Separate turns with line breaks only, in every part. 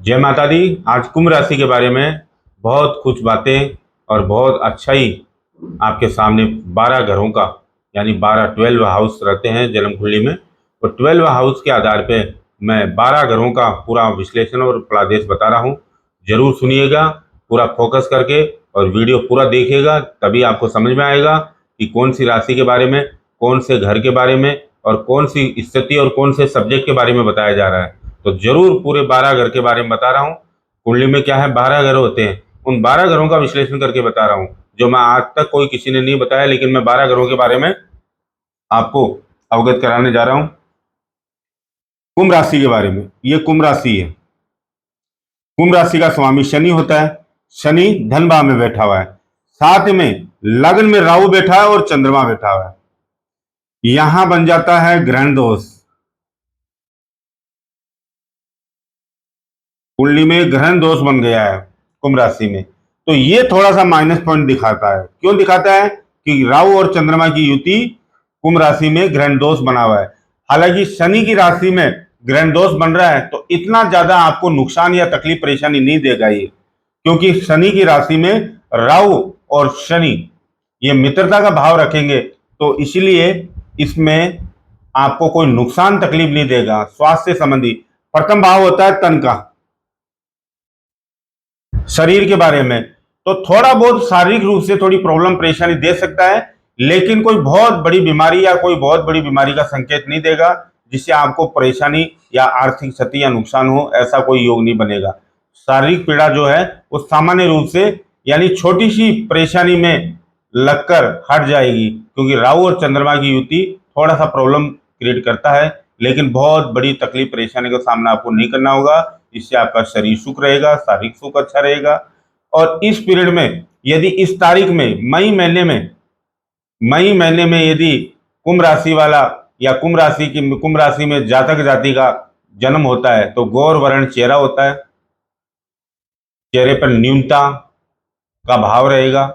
जय माता दी। आज कुंभ राशि के बारे में बहुत कुछ बातें और बहुत अच्छा ही आपके सामने 12 घरों का यानी 12 हाउस रहते हैं जन्म कुंडली में। तो 12 हाउस के आधार पे मैं 12 घरों का पूरा विश्लेषण और फलादेश बता रहा हूँ। जरूर सुनिएगा पूरा फोकस करके और वीडियो पूरा देखिएगा, तभी आपको समझ में आएगा कि कौन सी राशि के बारे में, कौन से घर के बारे में और कौन सी स्थिति और कौन से सब्जेक्ट के बारे में बताया जा रहा है। तो जरूर पूरे 12 घर के बारे में बता रहा हूँ। कुंडली में क्या है, 12 घर होते हैं, उन 12 घरों का विश्लेषण करके बता रहा हूँ जो मैं आज तक कोई किसी ने नहीं बताया, लेकिन मैं 12 घरों के बारे में आपको अवगत कराने जा रहा हूँ। कुंभ राशि के बारे में, ये कुंभ राशि है। कुंभ राशि का स्वामी शनि होता है। शनि धन भाव में बैठा हुआ है, साथ में लग्न में राहु बैठा है और चंद्रमा बैठा हुआ है। यहां बन जाता है ग्रहण दोष। कुंडली में ग्रहण दोष बन गया है कुंभ राशि में, तो ये थोड़ा सा माइनस पॉइंट दिखाता है। क्यों दिखाता है? कि राहु और चंद्रमा की युति कुंभ राशि में ग्रहण दोष बना हुआ है। हालांकि शनि की राशि में ग्रहण दोष बन रहा है तो इतना ज्यादा आपको नुकसान या तकलीफ परेशानी नहीं देगा ये, क्योंकि शनि की राशि में राहु और शनि ये मित्रता का भाव रखेंगे, तो इसलिए इसमें आपको कोई नुकसान तकलीफ नहीं देगा। स्वास्थ्य संबंधी प्रथम भाव होता है तन का, शरीर के बारे में, तो थोड़ा बहुत शारीरिक रूप से थोड़ी प्रॉब्लम परेशानी दे सकता है, लेकिन कोई बहुत बड़ी बीमारी या कोई बहुत बड़ी बीमारी का संकेत नहीं देगा जिससे आपको परेशानी या आर्थिक क्षति या नुकसान हो, ऐसा कोई योग नहीं बनेगा। शारीरिक पीड़ा जो है वो सामान्य रूप से यानी छोटी सी परेशानी में लगकर हट जाएगी, क्योंकि राहु और चंद्रमा की युति थोड़ा सा प्रॉब्लम क्रिएट करता है, लेकिन बहुत बड़ी तकलीफ परेशानी का सामना आपको नहीं करना होगा। इससे आपका शरीर सुख रहेगा, शारीरिक सुख अच्छा रहेगा। और इस पीरियड में यदि इस तारीख में मई महीने में यदि कुंभ राशि वाला या कुंभ राशि में जातक जाति का जन्म होता है तो गौर वर्ण चेहरा होता है, चेहरे पर न्यूनता का भाव रहेगा।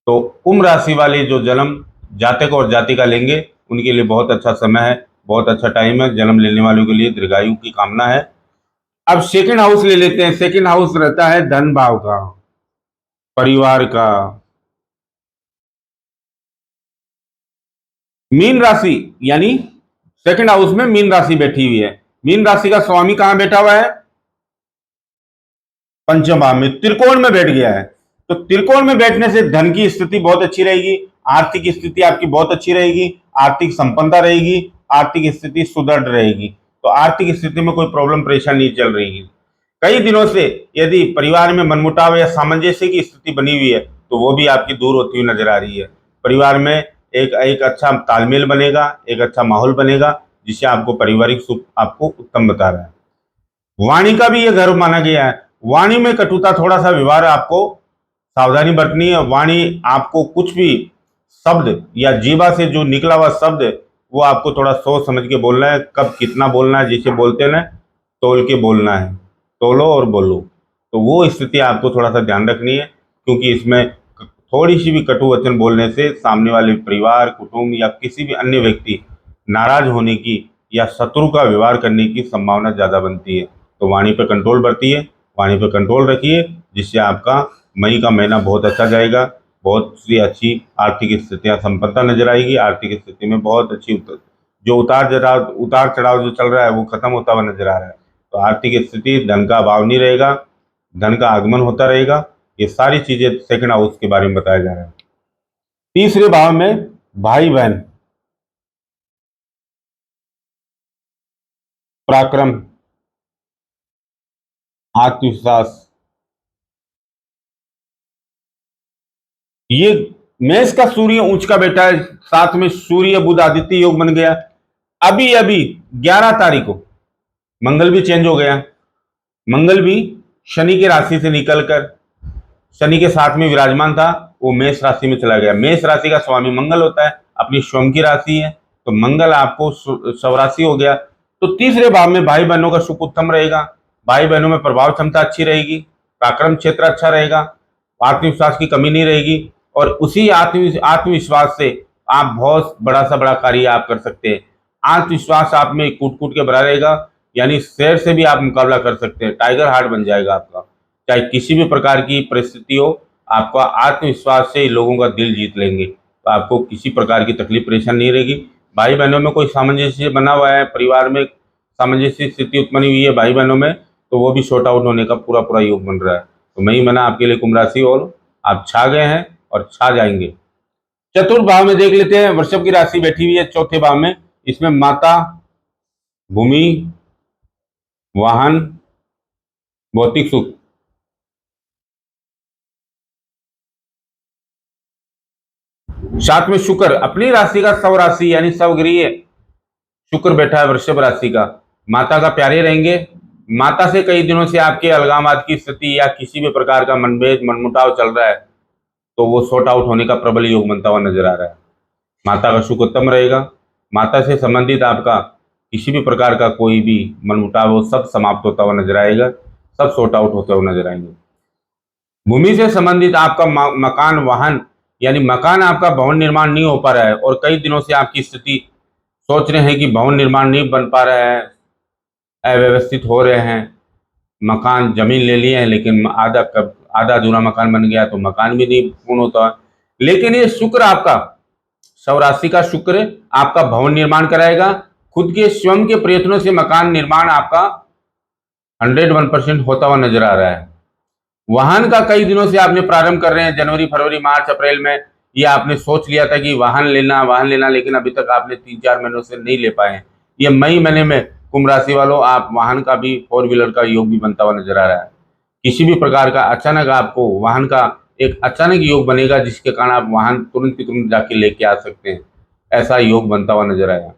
तो कुंभ राशि वाले जो जन्म जातक और जातिका लेंगे उनके लिए बहुत अच्छा समय है, बहुत अच्छा टाइम है। जन्म लेने वालों के लिए दीर्घायु की कामना है। अब सेकंड हाउस ले लेते हैं। सेकंड हाउस रहता है धन भाव का, परिवार का। मीन राशि यानी सेकंड हाउस में मीन राशि बैठी हुई है। मीन राशि का स्वामी कहां बैठा हुआ है? पंचम भाव में, त्रिकोण में बैठ गया है। तो त्रिकोण में बैठने से धन की स्थिति बहुत अच्छी रहेगी, आर्थिक स्थिति आपकी बहुत अच्छी रहेगी, आर्थिक संपन्नता रहेगी, आर्थिक स्थिति सुदृढ़ रहेगी। तो आर्थिक स्थिति में कोई प्रॉब्लम परेशानी नहीं चल रही है। कई दिनों से यदि परिवार में मनमुटाव या सामंजस्य की स्थिति बनी हुई है तो वो भी आपकी दूर होती हुई नजर आ रही है। परिवार में एक अच्छा तालमेल बनेगा, एक अच्छा माहौल बनेगा, जिससे आपको पारिवारिक सुख आपको उत्तम बता रहा है। वाणी का भी ये घर माना गया है। वाणी में कटुता, थोड़ा सा व्यवहार आपको सावधानी बरतनी है। वाणी आपको कुछ भी शब्द या जीवा से जो निकला हुआ शब्द वो आपको थोड़ा सोच समझ के बोलना है, कब कितना बोलना है, जिसे बोलते हैं ना तोल के बोलना है, तोलो और बोलो। तो वो स्थिति आपको थोड़ा सा ध्यान रखनी है, क्योंकि इसमें थोड़ी सी भी कटु वचन बोलने से सामने वाले परिवार, कुटुंब या किसी भी अन्य व्यक्ति नाराज होने की या शत्रु का व्यवहार करने की संभावना ज़्यादा बनती है। तो वाणी पर कंट्रोल बरतिए, वाणी पर कंट्रोल रखिए, जिससे आपका मई का महीना बहुत अच्छा जाएगा। बहुत सी अच्छी आर्थिक स्थितियाँ संपन्नता नजर आएगी। आर्थिक स्थिति में बहुत अच्छी जो उतार चढ़ाव जो चल रहा है वो खत्म होता हुआ नजर आ रहा है। तो आर्थिक स्थिति, धन का अभाव नहीं रहेगा, धन का आगमन होता रहेगा। ये सारी चीजें सेकंड हाउस के बारे में बताया जा रहा है। तीसरे भाव में भाई बहन, पराक्रम, आत्मविश्वास, ये मेष का सूर्य उच्च का बेटा है, साथ में सूर्य बुध आदित्य योग बन गया। अभी अभी 11 तारीख को मंगल भी चेंज हो गया। मंगल भी शनि की राशि से निकलकर शनि के साथ में विराजमान था, वो मेष राशि में चला गया। मेष राशि का स्वामी मंगल होता है, अपनी स्वयं की राशि है, तो मंगल आपको स्वराशि हो गया। तो तीसरे भाव में भाई बहनों का सुख उत्तम रहेगा, भाई बहनों में प्रभाव क्षमता अच्छी रहेगी, पराक्रम क्षेत्र अच्छा रहेगा, आत्मविश्वास की कमी नहीं रहेगी, और उसी आत्मविश्वास से आप बहुत बड़ा सा बड़ा कार्य आप कर सकते हैं। आत्मविश्वास आप में कूट कूट के भरा रहेगा। यानी शेर से भी आप मुकाबला कर सकते हैं, टाइगर हार्ट बन जाएगा आपका। चाहे किसी भी प्रकार की परिस्थिति हो, आपका आत्मविश्वास से लोगों का दिल जीत लेंगे, तो आपको किसी प्रकार की तकलीफ परेशानी नहीं रहेगी। भाई बहनों में कोई सामंजस्य बना हुआ है, परिवार में सामंजस्य स्थिति उत्पन्न हुई है भाई बहनों में, तो वो भी शॉर्ट आउट होने का पूरा पूरा योग बन रहा है। तो मैं ही मना आपके लिए कुंभ राशि, और आप छा गए हैं और छा जाएंगे। चतुर्थ भाव में देख लेते हैं, वृषभ की राशि बैठी हुई है चौथे भाव में। इसमें माता, भूमि, वाहन, भौतिक सुख। साथ में शुक्र, अपनी राशि का सव राशि यानी सवग्रीय शुक्र बैठा है वृषभ राशि का। माता का प्यारे रहेंगे। माता से कई दिनों से आपके अलगामात की स्थिति या किसी भी प्रकार का मनभेद मनमुटाव चल रहा है, तो वो सॉर्ट आउट होने का प्रबल योग बनता हुआ नजर आ रहा है। माता का सुख उत्तम रहेगा। माता से संबंधित आपका किसी भी प्रकार का कोई भी मनमुटाव हो, सब समाप्त होता हुआ नजर आएगा, सब सॉर्ट आउट होते हुए नजर आएंगे। भूमि से संबंधित आपका मकान, वाहन, यानी मकान आपका भवन निर्माण नहीं हो पा रहा है और कई दिनों से आपकी स्थिति सोच रहे हैं कि भवन निर्माण नहीं बन पा रहा है, अव्यवस्थित हो रहे हैं, मकान जमीन ले लिए हैं लेकिन आधा अधूरा मकान बन गया, तो मकान भी नहीं पूर्ण होता। लेकिन ये शुक्र आपका, सौराशि का शुक्र आपका भवन निर्माण कराएगा। खुद के स्वयं के प्रयत्नों से मकान निर्माण आपका 101% होता हुआ नजर आ रहा है। वाहन का कई दिनों से आपने प्रारंभ कर रहे हैं, जनवरी फरवरी मार्च अप्रैल में ये आपने सोच लिया था कि वाहन लेना, लेकिन अभी तक आपने 3-4 महीनों से नहीं ले पाए हैं। ये मई महीने में कुंभ राशि वालों, आप वाहन का भी, 4 व्हीलर का योग भी बनता हुआ नजर आ रहा है। किसी भी प्रकार का अचानक आपको वाहन का एक अचानक योग बनेगा, जिसके कारण आप वाहन तुरंत की तुरंत जाके लेके आ सकते हैं, ऐसा योग बनता हुआ नजर आया।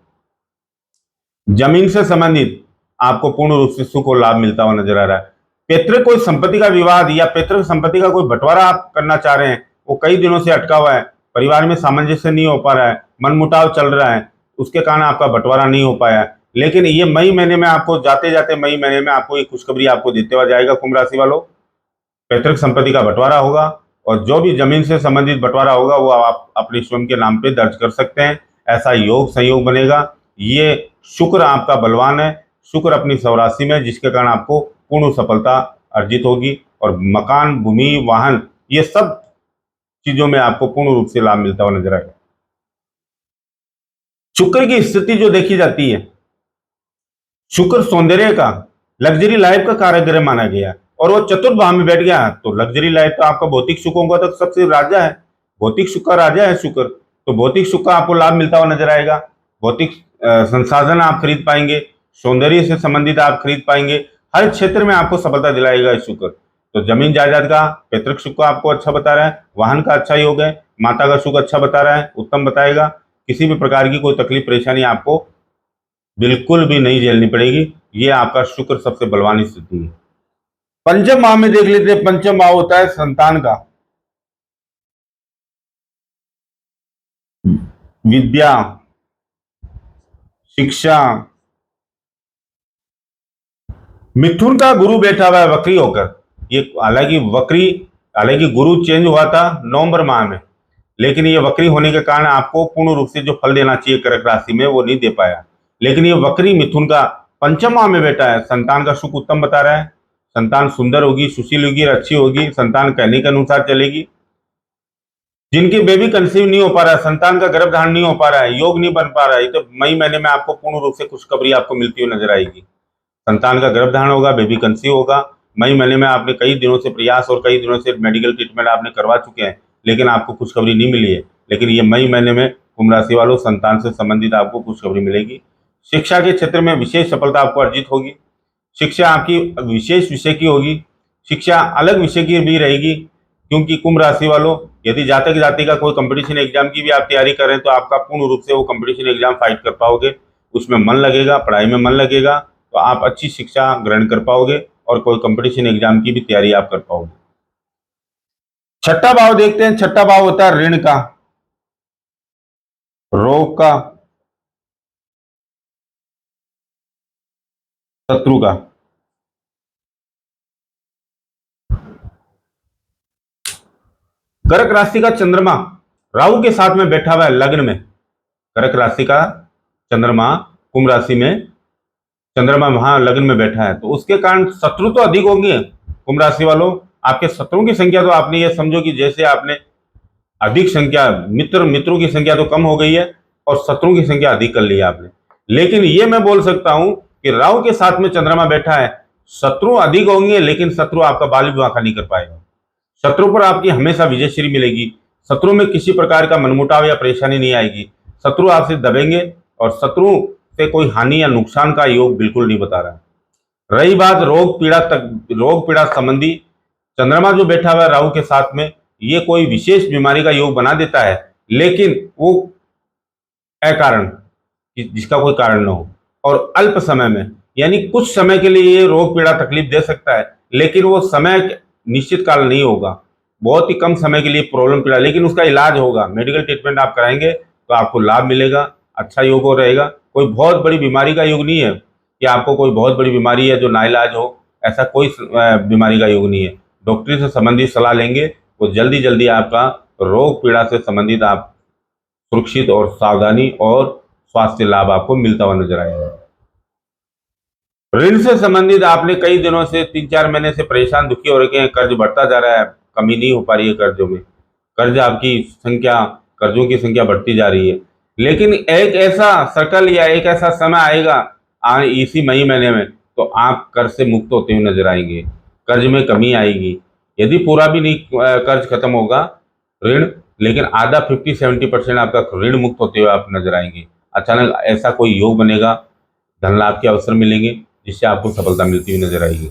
जमीन से संबंधित आपको पूर्ण रूप से सुख और लाभ मिलता हुआ नजर आ रहा है। पैतृक कोई संपत्ति का विवाद या पैतृक संपत्ति का कोई बंटवारा आप करना चाह रहे हैं, वो कई दिनों से अटका हुआ है, परिवार में सामंजस्य नहीं हो पा रहा है, मनमुटाव चल रहा है, उसके कारण आपका बंटवारा नहीं हो पाया। लेकिन ये मई महीने में आपको, जाते जाते मई महीने में आपको एक खुशखबरी आपको देते हुआ जाएगा कुंभ राशि वालों। पैतृक संपत्ति का बंटवारा होगा और जो भी जमीन से संबंधित बंटवारा होगा वो आप अपने स्वयं के नाम पे दर्ज कर सकते हैं, ऐसा योग संयोग बनेगा। ये शुक्र आपका बलवान है, शुक्र अपनी सौराशि में, जिसके कारण आपको पूर्ण सफलता अर्जित होगी और मकान, भूमि, वाहन, ये सब चीजों में आपको पूर्ण रूप से लाभ मिलता हुआ नजर आएगा। शुक्र की स्थिति जो देखी जाती है, शुक्र सौंदर्य का, लग्जरी लाइफ का कारक ग्रह माना गया और वो चतुर्थ भाव में बैठ गया, तो लग्जरी लाइफ तो आपका भौतिक सुखों का तो सबसे राजा है, भौतिक सुख का राजा है शुक्र, तो भौतिक सुख का आपको लाभ मिलता हुआ नजर आएगा। भौतिक संसाधन आप खरीद पाएंगे, सौंदर्य से संबंधित आप खरीद पाएंगे, हर क्षेत्र में आपको सफलता दिलाएगा शुक्र। तो जमीन जायदाद का, पैतृक सुख का आपको अच्छा बता रहा है, वाहन का अच्छा योग है, माता का सुख अच्छा बता रहा है, उत्तम बताएगा। किसी भी प्रकार की कोई तकलीफ परेशानी आपको बिल्कुल भी नहीं झेलनी पड़ेगी, ये आपका शुक्र सबसे बलवान स्थिति है। पंचम भाव में देख लेते हैं, पंचम भाव होता है संतान का, विद्या, शिक्षा। मिथुन का गुरु बैठा हुआ है वक्री होकर, ये हालांकि गुरु चेंज हुआ था नवंबर माह में, लेकिन ये वक्री होने के कारण आपको पूर्ण रूप से जो फल देना चाहिए कर्क राशि में वो नहीं दे पाया। लेकिन ये वक्री मिथुन का पंचम माह में बैठा है, संतान का सुख उत्तम बता रहा है, संतान सुंदर होगी, सुशील होगी, अच्छी होगी, संतान कहने के अनुसार चलेगी। जिनकी बेबी कंसीव नहीं हो पा रहा है, संतान का गर्भधारण नहीं हो पा रहा है, योग नहीं बन पा रहा है, तो मई महीने में आपको पूर्ण रूप से खुशखबरी आपको मिलती हुई नजर आएगी। संतान का गर्भधारण होगा, बेबी कंसीव होगा। मई महीने में आपने कई दिनों से प्रयास और कई दिनों से मेडिकल ट्रीटमेंट आपने करवा चुके हैं, लेकिन आपको खुशखबरी नहीं मिली है। लेकिन ये मई महीने में कुंभ राशि वालों, संतान से संबंधित आपको खुशखबरी मिलेगी। शिक्षा के क्षेत्र में विशेष सफलता आपको अर्जित होगी। शिक्षा आपकी विशेष विषय की होगी, शिक्षा अलग विषय की भी रहेगी, क्योंकि कुंभ राशि वालों, यदि जातक जाति का कोई कंपटीशन एग्जाम की भी आप तैयारी करें तो आपका पूर्ण रूप से वो कंपटीशन एग्जाम फाइट कर पाओगे, उसमें मन लगेगा, पढ़ाई में मन लगेगा, तो आप अच्छी शिक्षा ग्रहण कर पाओगे और कोई कंपटीशन एग्जाम की भी तैयारी आप कर पाओगे। छठा भाव देखते हैं, छठा भाव होता है ऋण का, रोग का, शत्रु का। कर्क राशि का चंद्रमा राहु के साथ में बैठा हुआ है लग्न में, कर्क राशि का चंद्रमा कुंभ राशि में चंद्रमा वहां लग्न में बैठा है, तो उसके कारण शत्रु तो अधिक होंगे कुंभ राशि वालों। आपके शत्रुओं की संख्या तो आपने ये समझो कि जैसे आपने अधिक संख्या, मित्रों की संख्या तो कम हो गई है और शत्रुओं की संख्या अधिक कर ली है आपने। लेकिन ये मैं बोल सकता हूं कि राहु के साथ में चंद्रमा बैठा है, शत्रु अधिक होंगे लेकिन शत्रु आपका बाल विवाह का नहीं कर पाएगा। शत्रु पर आपकी हमेशा विजयश्री मिलेगी। शत्रु में किसी प्रकार का मनमुटाव या परेशानी नहीं आएगी। शत्रु आपसे दबेंगे और शत्रु से कोई हानि या नुकसान का योग बिल्कुल नहीं बता रहा है। रही बात रोग पीड़ा संबंधी, चंद्रमा जो बैठा हुआ है राहु के साथ में, ये कोई विशेष बीमारी का योग बना देता है, लेकिन वो अकारण, जिसका कोई कारण न हो और अल्प समय में, यानी कुछ समय के लिए ये रोग पीड़ा तकलीफ दे सकता है, लेकिन वो समय निश्चित काल नहीं होगा। बहुत ही कम समय के लिए प्रॉब्लम पीड़ा, लेकिन उसका इलाज होगा। मेडिकल ट्रीटमेंट आप कराएंगे तो आपको लाभ मिलेगा, अच्छा योग हो रहेगा। कोई बहुत बड़ी बीमारी का योग नहीं है कि आपको कोई बहुत बड़ी बीमारी है जो नाइलाज हो, ऐसा कोई बीमारी का योग नहीं है। डॉक्टरी से संबंधित सलाह लेंगे तो जल्दी जल्दी आपका रोग पीड़ा से संबंधित आप सुरक्षित और सावधानी और स्वास्थ्य लाभ आपको मिलता हुआ नजर आएगा। ऋण से संबंधित आपने कई दिनों से 3-4 महीने से परेशान दुखी हो रखे हैं, कर्ज बढ़ता जा रहा है, कमी नहीं हो पा रही है कर्जों में, कर्ज आपकी संख्या, कर्जों की संख्या बढ़ती जा रही है। लेकिन एक ऐसा सर्कल या एक ऐसा समय आएगा इसी मई महीने में, तो आप कर्ज से मुक्त होते हुए नजर आएंगे, कर्ज में कमी आएगी। यदि पूरा भी नहीं कर्ज खत्म होगा ऋण, लेकिन आधा 50-70% आपका ऋण मुक्त होते हुए आप नजर आएंगे। अचानक ऐसा कोई योग बनेगा, धन लाभ के अवसर मिलेंगे, जिससे आपको सफलता मिलती हुई नजर आएगी।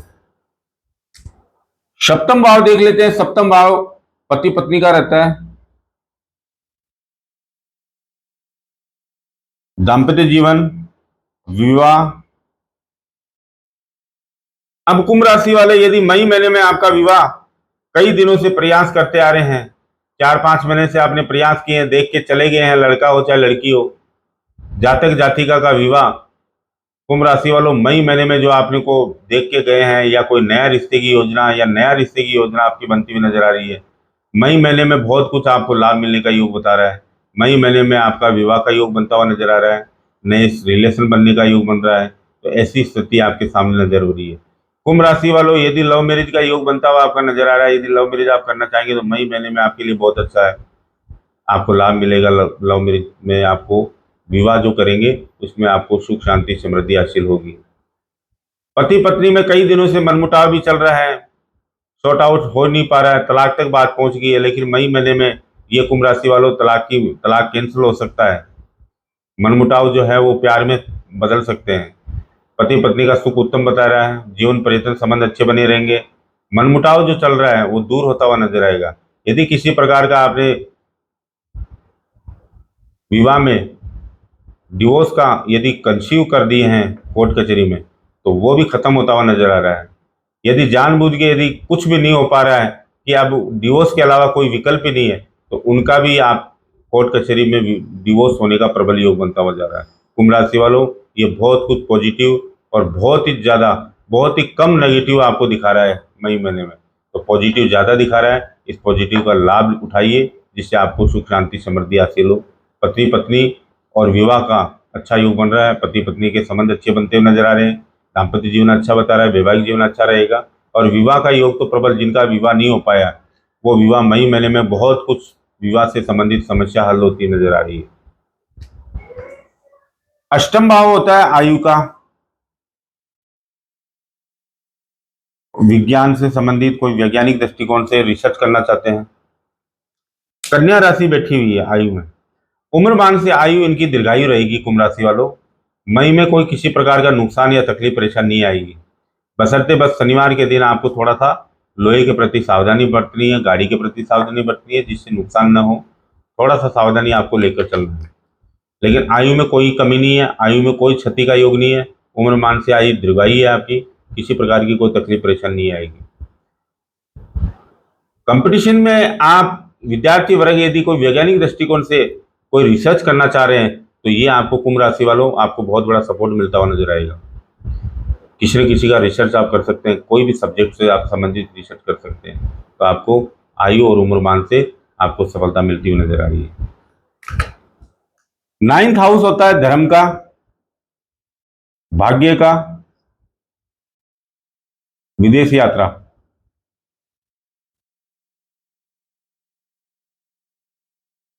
सप्तम भाव देख लेते हैं। सप्तम भाव पति पत्नी का रहता है, दाम्पत्य जीवन, विवाह। अब कुंभ राशि वाले, यदि मई महीने में आपका विवाह कई दिनों से प्रयास करते आ रहे हैं, 4-5 महीने से आपने प्रयास किए हैं, देख के चले गए हैं, लड़का हो चाहे लड़की हो, जातक जातिका का विवाह, कुंभ राशि वालों मई महीने में जो आपने को देख के गए हैं, या कोई नया रिश्ते की योजना या नया रिश्ते की योजना आपकी बनती हुई नजर आ रही है, मई महीने में बहुत कुछ आपको लाभ मिलने का योग बता रहा है। मई महीने में आपका विवाह का योग बनता हुआ नजर आ रहा है, नए रिलेशन बनने का योग बन रहा है। तो ऐसी स्थिति आपके सामने नजर हो रही है। कुंभ राशि वालों, यदि लव मैरिज का योग बनता हुआ आपका नजर आ रहा है, यदि लव मैरिज आप करना चाहेंगे तो मई महीने में आपके लिए बहुत अच्छा है, आपको लाभ मिलेगा। लव मैरिज में आपको विवाह जो करेंगे उसमें आपको सुख शांति समृद्धि हासिल होगी। पति पत्नी में कई दिनों से मनमुटाव भी चल रहा है, सॉर्ट आउट हो नहीं पा रहा है, तलाक तक बात पहुंच गई है, लेकिन मई महीने में ये कुंभ राशि वालों तलाक कैंसिल हो सकता है। मनमुटाव जो है वो प्यार में बदल सकते हैं। पति पत्नी का सुख उत्तम बता रहा है, जीवन पर्यटन संबंध अच्छे बने रहेंगे। मनमुटाव जो चल रहा है वो दूर होता हुआ नजर आएगा। यदि किसी प्रकार का आपने विवाह में डिवोर्स का यदि कंसीव कर दिए हैं कोर्ट कचहरी में, तो वो भी खत्म होता हुआ नजर आ रहा है। यदि जानबूझ के यदि कुछ भी नहीं हो पा रहा है कि अब डिवोर्स के अलावा कोई विकल्प ही नहीं है, तो उनका भी आप कोर्ट कचहरी में डिवोर्स होने का प्रबल योग बनता हुआ जा रहा है। कुंभ राशि वालों, ये बहुत कुछ पॉजिटिव और बहुत ही ज़्यादा, बहुत ही कम नेगेटिव आपको दिखा रहा है मई महीने में। तो पॉजिटिव ज़्यादा दिखा रहा है, इस पॉजिटिव का लाभ उठाइए, जिससे आपको सुख शांति समृद्धि हासिल हो। पति पत्नी और विवाह का अच्छा योग बन रहा है, पति पत्नी के संबंध अच्छे बनते हुए नजर आ रहे हैं, दाम्पत्य जीवन अच्छा बता रहा है, वैवाहिक जीवन अच्छा रहेगा। और विवाह का योग तो प्रबल, जिनका विवाह नहीं हो पाया वो विवाह मई महीने में बहुत कुछ विवाह से संबंधित समस्या हल होती नजर आ रही है। अष्टम भाव होता है आयु का, विज्ञान से संबंधित, कोई वैज्ञानिक दृष्टिकोण से रिसर्च करना चाहते हैं। कन्या राशि बैठी हुई है आयु में, उम्रमान से आयु इनकी दीर्घायु रहेगी। कुंभ राशि वालों, मई में कोई किसी प्रकार का नुकसान या तकलीफ परेशानी नहीं आएगी, बशर्ते बस शनिवार के दिन आपको थोड़ा सा लोहे के प्रति सावधानी बरतनी है, गाड़ी के प्रति सावधानी बरतनी है, जिससे नुकसान न हो। थोड़ा सा सावधानी आपको लेकर चलना है। लेकिन आयु में कोई कमी नहीं है, आयु में कोई क्षति का योग नहीं है, उम्रमान से आयु दीर्घायु है आपकी, किसी प्रकार की कोई तकलीफ परेशानी नहीं आएगी। कंपटीशन में आप विद्यार्थी वर्ग यदि कोई वैज्ञानिक दृष्टिकोण से कोई रिसर्च करना चाह रहे हैं, तो ये आपको कुंभ राशि वालों, आपको बहुत बड़ा सपोर्ट मिलता हुआ नजर आएगा। किसी न किसी का रिसर्च आप कर सकते हैं, कोई भी सब्जेक्ट से आप संबंधित रिसर्च कर सकते हैं, तो आपको आयु और उम्रमान से आपको सफलता मिलती हुई नजर आ रही है। 9th हाउस होता है धर्म का, भाग्य का, विदेश यात्रा,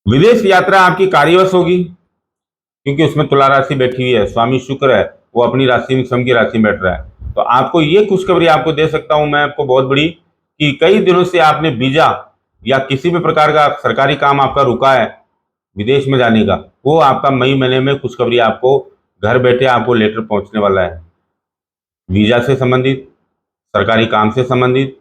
विदेश यात्रा आपकी कार्यवश होगी, क्योंकि उसमें तुला राशि बैठी हुई है, स्वामी शुक्र है, वो अपनी राशि में, स्वयं की राशि में बैठ रहा है। तो आपको ये खुशखबरी आपको दे सकता हूं मैं आपको बहुत बड़ी, कि कई दिनों से आपने वीजा या किसी भी प्रकार का सरकारी काम आपका रुका है विदेश में जाने का, वो आपका मई महीने में खुशखबरी आपको घर बैठे आपको लेटर पहुंचने वाला है। वीजा से संबंधित, सरकारी काम से संबंधित,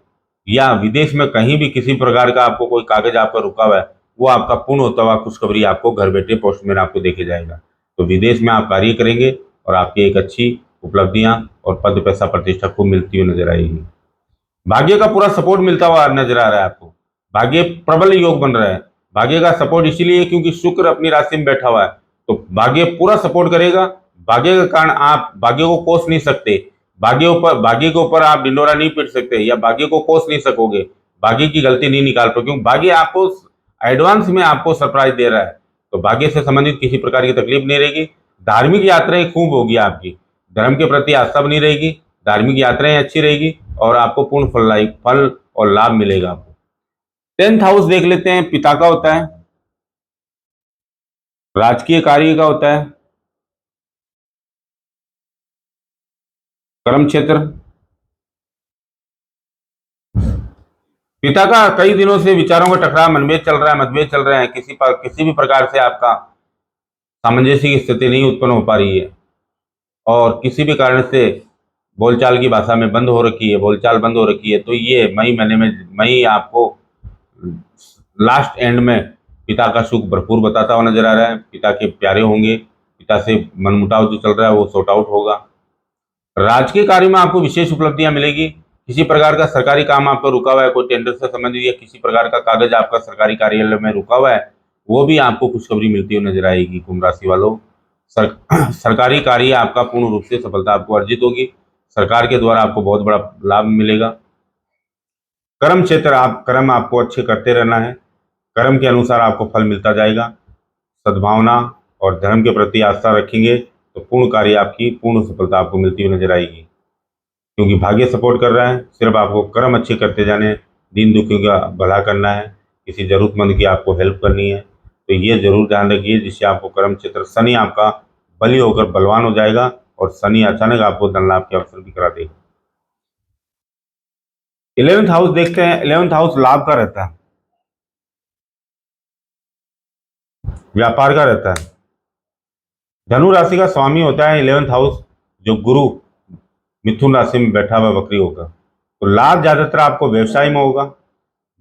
या विदेश में कहीं भी किसी प्रकार का आपको कोई कागज आपका रुका हुआ है, वो आपका पूर्ण होता हुआ खुशखबरी आपको घर बैठे पोस्टमैन आपको देके जाएगा। तो विदेश में आप कार्य करेंगे और आपकी एक अच्छी उपलब्धियां और पद पैसा प्रतिष्ठा खूब मिलती हुई नजर आएगी। भाग्य का पूरा सपोर्ट मिलता हुआ नजर आ रहा है आपको, भाग्य प्रबल योग बन रहा है। भाग्य का सपोर्ट इसीलिए क्योंकि शुक्र अपनी राशि में बैठा हुआ है, तो भाग्य पूरा सपोर्ट करेगा। भाग्य के कारण आप भाग्य को कोस नहीं सकते, भाग्य के ऊपर आप ढिंडोरा नहीं पीट सकते, या भाग्य को कोस नहीं सकोगे, भाग्य की गलती नहीं निकाल पाओगे, क्योंकि भाग्य आपको एडवांस में आपको सरप्राइज दे रहा है। तो भाग्य से संबंधित किसी प्रकार की तकलीफ नहीं रहेगी। धार्मिक यात्राएं खूब होगी आपकी, धर्म के प्रति आस्था बनी रहेगी, धार्मिक यात्राएं अच्छी रहेगी और आपको पूर्ण फल और लाभ मिलेगा आपको। 10th हाउस देख लेते हैं, पिता का होता है, राजकीय कार्य का होता है, कर्म क्षेत्र। पिता का कई दिनों से विचारों का टकराव, मनभेद चल रहा है, मतभेद चल रहे हैं, किसी भी प्रकार से आपका सामंजस्य की स्थिति नहीं उत्पन्न हो पा रही है, और किसी भी कारण से बोलचाल की भाषा में बंद हो रखी है, बोलचाल बंद हो रखी है। तो ये मई महीने में, मई आपको लास्ट एंड में पिता का सुख भरपूर बताता हुआ नजर आ रहा है। पिता के प्यारे होंगे, पिता से मनमुटाव जो चल रहा है वो सॉर्ट आउट होगा। राजकीय कार्य में आपको विशेष उपलब्धियां मिलेगी। किसी प्रकार का सरकारी काम आपका रुका हुआ है, कोई टेंडर से संबंधित या किसी प्रकार का कागज आपका सरकारी कार्यालय में रुका हुआ है, वो भी आपको खुशखबरी मिलती हुई नजर आएगी। कुंभ राशि वालों, सरकारी कार्य आपका पूर्ण रूप से सफलता आपको अर्जित होगी, सरकार के द्वारा आपको बहुत बड़ा लाभ मिलेगा। कर्म क्षेत्र, आप कर्म आपको अच्छे करते रहना है, कर्म के अनुसार आपको फल मिलता जाएगा। सद्भावना और धर्म के प्रति आस्था रखेंगे तो पूर्ण कार्य आपकी पूर्ण सफलता आपको मिलती हुई नजर आएगी, क्योंकि भाग्य सपोर्ट कर रहा है। सिर्फ आपको कर्म अच्छे करते जाने, दीन दुखियों का भला करना है, किसी जरूरतमंद की आपको हेल्प करनी है। तो ये जरूर ध्यान रखिए, जिससे आपको कर्म क्षेत्र, शनि आपका बली होकर बलवान हो जाएगा और शनि अचानक आपको धन लाभ के अवसर भी करा देगा। 11th हाउस देखते हैं। 11th हाउस लाभ का रहता है, व्यापार का रहता है। धनु राशि का स्वामी होता है 11th हाउस, जो गुरु मिथुन राशि में बैठा हुआ वक्री होगा। तो लाभ ज्यादातर आपको व्यवसाय में होगा,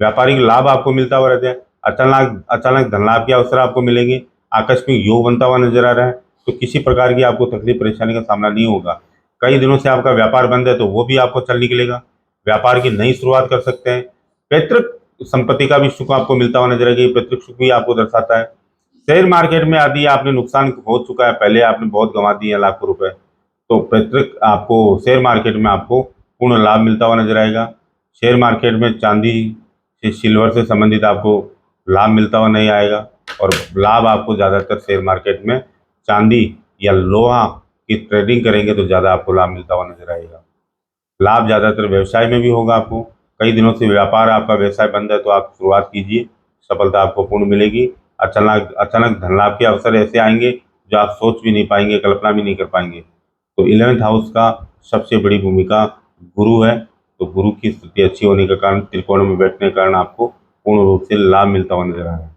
व्यापारिक लाभ आपको मिलता हुआ रहता है। अचानक अचानक धन लाभ के अवसर आपको मिलेंगे, आकस्मिक योग बनता हुआ नजर आ रहा है। तो किसी प्रकार की आपको तकलीफ परेशानी का सामना नहीं होगा। कई दिनों से आपका व्यापार बंद है, तो वो भी आपको चल निकलेगा, व्यापार की नई शुरुआत कर सकते हैं। पैतृक संपत्ति का भी सुख आपको मिलता हुआ नजर आएगा, पैतृक सुख भी आपको दर्शाता है। शेयर मार्केट में आदि आपने नुकसान हो चुका है, पहले आपने बहुत गंवा दिए हैं लाखों रुपए, तो पैतृक आपको शेयर मार्केट में आपको पूर्ण लाभ मिलता हुआ नजर आएगा। शेयर मार्केट में चांदी से, सिल्वर से संबंधित आपको लाभ मिलता हुआ नहीं आएगा, और लाभ आपको ज़्यादातर शेयर मार्केट में चांदी या लोहा की ट्रेडिंग करेंगे तो ज़्यादा आपको लाभ मिलता हुआ नजर आएगा। लाभ ज़्यादातर व्यवसाय में भी होगा आपको। कई दिनों से व्यापार आपका व्यवसाय बंद है, तो आप शुरुआत कीजिए, सफलता आपको पूर्ण मिलेगी। अचानक अचानक धन लाभ के अवसर ऐसे आएंगे जो आप सोच भी नहीं पाएंगे, कल्पना भी नहीं कर पाएंगे। तो 11th हाउस का सबसे बड़ी भूमिका गुरु है, तो गुरु की स्थिति अच्छी होने के कारण, त्रिकोण में बैठने के कारण आपको पूर्ण रूप से लाभ मिलता हुआ नजर आ रहा है।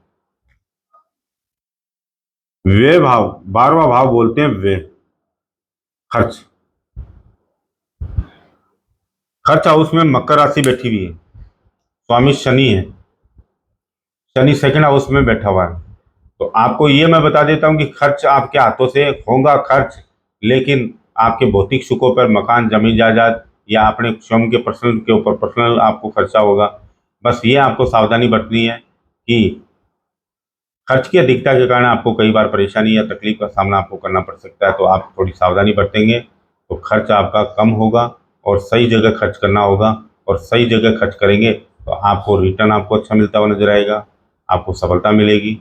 व्यय भाव, 12वां भाव बोलते हैं व्यय, खर्च। खर्च हाउस में मकर राशि बैठी हुई है, स्वामी शनि है, शनि सेकंड हाउस में बैठा हुआ है। तो आपको ये मैं बता देता हूँ कि खर्च आपके हाथों से होगा खर्च, लेकिन आपके भौतिक सुखों पर, मकान, जमीन जायदाद या अपने स्वयं के पर्सनल के ऊपर पर्सनल आपको खर्चा होगा। बस ये आपको सावधानी बरतनी है कि खर्च की अधिकता के कारण आपको कई बार परेशानी या तकलीफ का सामना आपको करना पड़ सकता है। तो आप थोड़ी सावधानी बरतेंगे तो खर्च आपका कम होगा, और सही जगह खर्च करना होगा, और सही जगह खर्च करेंगे तो आपको रिटर्न आपको अच्छा मिलता हुआ नजर आएगा, आपको सफलता मिलेगी।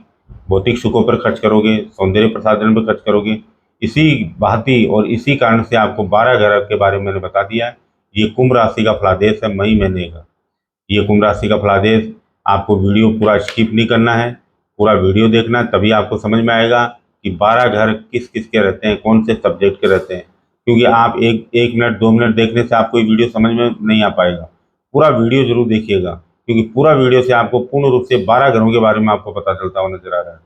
भौतिक सुखों पर खर्च करोगे, सौंदर्य प्रसाधन पर खर्च करोगे। इसी भांति और इसी कारण से आपको 12 घर के बारे में मैंने बता दिया है। ये कुंभ राशि का फलादेश है मई महीने का। ये कुंभ राशि का फलादेश, आपको वीडियो पूरा स्किप नहीं करना है, पूरा वीडियो देखना है, तभी आपको समझ में आएगा कि 12 घर किस किस के रहते हैं, कौन से सब्जेक्ट के रहते हैं। क्योंकि आप एक मिनट 2 मिनट देखने से आपको ये वीडियो समझ में नहीं आ पाएगा। पूरा वीडियो जरूर देखिएगा, क्योंकि पूरा वीडियो से आपको पूर्ण रूप से 12 घरों के बारे में आपको पता चलता हुआ नजर आ रहा है,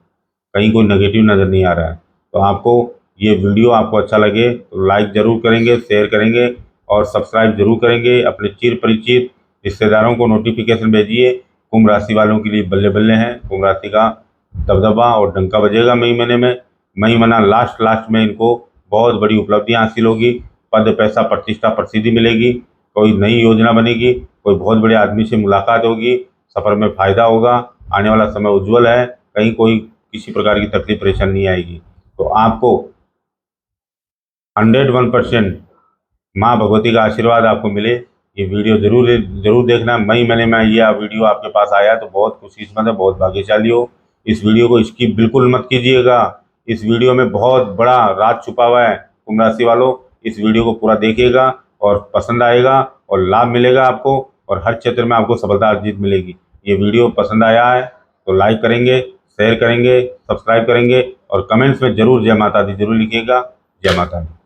कहीं कोई नेगेटिव नज़र नहीं आ रहा है। तो आपको ये वीडियो आपको अच्छा लगे तो लाइक ज़रूर करेंगे, शेयर करेंगे और सब्सक्राइब जरूर करेंगे। अपने चिर परिचित रिश्तेदारों को नोटिफिकेशन भेजिए। कुंभ राशि वालों के लिए बल्ले बल्ले हैं, कुंभ राशि का दबदबा और डंका बजेगा मई महीने में। मई महीना लास्ट में इनको बहुत बड़ी उपलब्धियां हासिल होगी, पद पैसा प्रतिष्ठा प्रसिद्धि मिलेगी, कोई नई योजना बनेगी, कोई बहुत बड़े आदमी से मुलाकात होगी, सफर में फायदा होगा, आने वाला समय उज्जवल है, कहीं कोई किसी प्रकार की तकलीफ परेशानी नहीं आएगी। तो आपको 101% माँ भगवती का आशीर्वाद आपको मिले। ये वीडियो जरूर देखना। मई महीने में यह वीडियो आपके पास आया तो बहुत खुशकिस्मत है, बहुत भाग्यशाली हो। इस वीडियो को स्किप बिल्कुल मत कीजिएगा। इस वीडियो में बहुत बड़ा राज छुपा हुआ है। कुंभ राशि वालों, इस वीडियो को पूरा देखिएगा और पसंद आएगा और लाभ मिलेगा आपको, और हर क्षेत्र में आपको सफलता अर्जित मिलेगी। ये वीडियो पसंद आया है तो लाइक करेंगे, शेयर करेंगे, सब्सक्राइब करेंगे और कमेंट्स में जरूर जय माता दी जरूर लिखिएगा। जय माता दी।